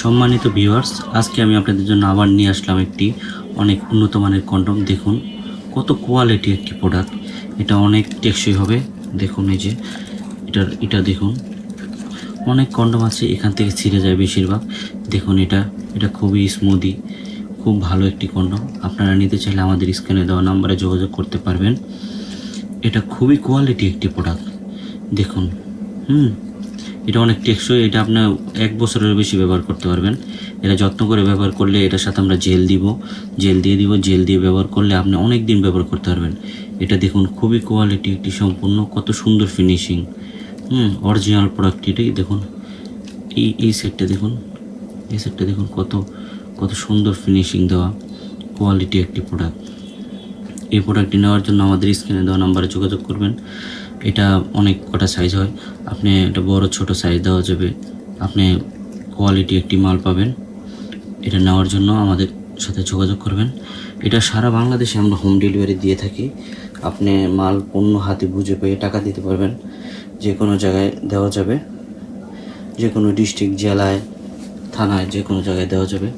সম্মানিত ভিউয়ার্স, আজকে আমি আপনাদের জন্য আবার নিয়ে আসলাম একটি অনেক উন্নত মানের কন্ডম। দেখুন কত কোয়ালিটি একটি প্রোডাক্ট। এটা অনেক টেকসই হবে। দেখুন এই যে এটা দেখুন, অনেক কন্ডম আছে এখান থেকে ছিঁড়ে যায় বেশিরভাগ। দেখুন এটা খুবই স্মুদি, খুব ভালো একটি কন্ডম। আপনারা নিতে চাইলে আমাদের স্ক্রিনে দেওয়া নাম্বারে যোগাযোগ করতে পারবেন। এটা খুবই কোয়ালিটি একটি প্রোডাক্ট। দেখুন এটা অনেক টেকসই। এটা আপনার 1 বছরের বেশি ব্যবহার করতে পারবেন। এটা যত্ন করে ব্যবহার করলে, এটার সাথে আমরা জেল দিয়ে ব্যবহার করলে আপনি অনেক দিন ব্যবহার করতে পারবেন। এটা দেখুন খুবই কোয়ালিটি একটি সম্পূর্ণ, কত সুন্দর ফিনিশিং। অরিজিনাল প্রোডাক্ট এটাই। দেখুন এই সেটটা দেখুন, কত সুন্দর ফিনিশিং দেওয়া, কোয়ালিটি একটি প্রোডাক্ট। এই প্রোডাক্টটি নেওয়ার জন্য আমাদের স্ক্রিনে দেওয়া নাম্বারে যোগাযোগ করবেন। এটা অনেক কটা সাইজ হয়, আপনি এটা বড় ছোট সাইজ দেওয়া যাবে। আপনি কোয়ালিটি একটি মাল পাবেন। এটা নেওয়ার জন্য আমাদের সাথে যোগাযোগ করবেন। এটা সারা বাংলাদেশে আমরা হোম ডেলিভারি দিয়ে থাকি। আপনি মাল পণ্য হাতে বুঝে পেয়ে টাকা দিতে পারবেন। যে কোনো জায়গায় দেওয়া যাবে, যে কোনো ডিস্ট্রিক্ট, জেলায়, থানায়, যে কোনো জায়গায় দেওয়া যাবে।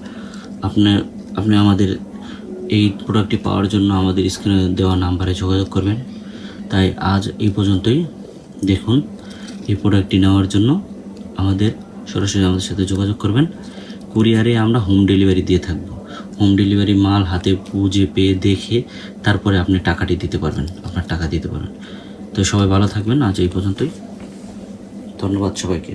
আপনি আমাদের এই প্রোডাক্টটি পাওয়ার জন্য আমাদের স্ক্রিনে দেওয়া নাম্বারে যোগাযোগ করবেন। তাই আজ এই পর্যন্তই। দেখুন এই প্রোডাক্টটি নেওয়ার জন্য সরাসরি আমাদের সাথে যোগাযোগ করবেন। কুরিয়ারে আমরা হোম ডেলিভারি দিয়ে থাকবো। হোম ডেলিভারি মাল হাতে বুঝে পেয়ে দেখে তারপরে আপনি টাকাটি দিতে পারবেন, আপনার টাকা দিতে পারবেন। তো সবাই ভালো থাকবেন। আজ এই পর্যন্তই। ধন্যবাদ সবাইকে।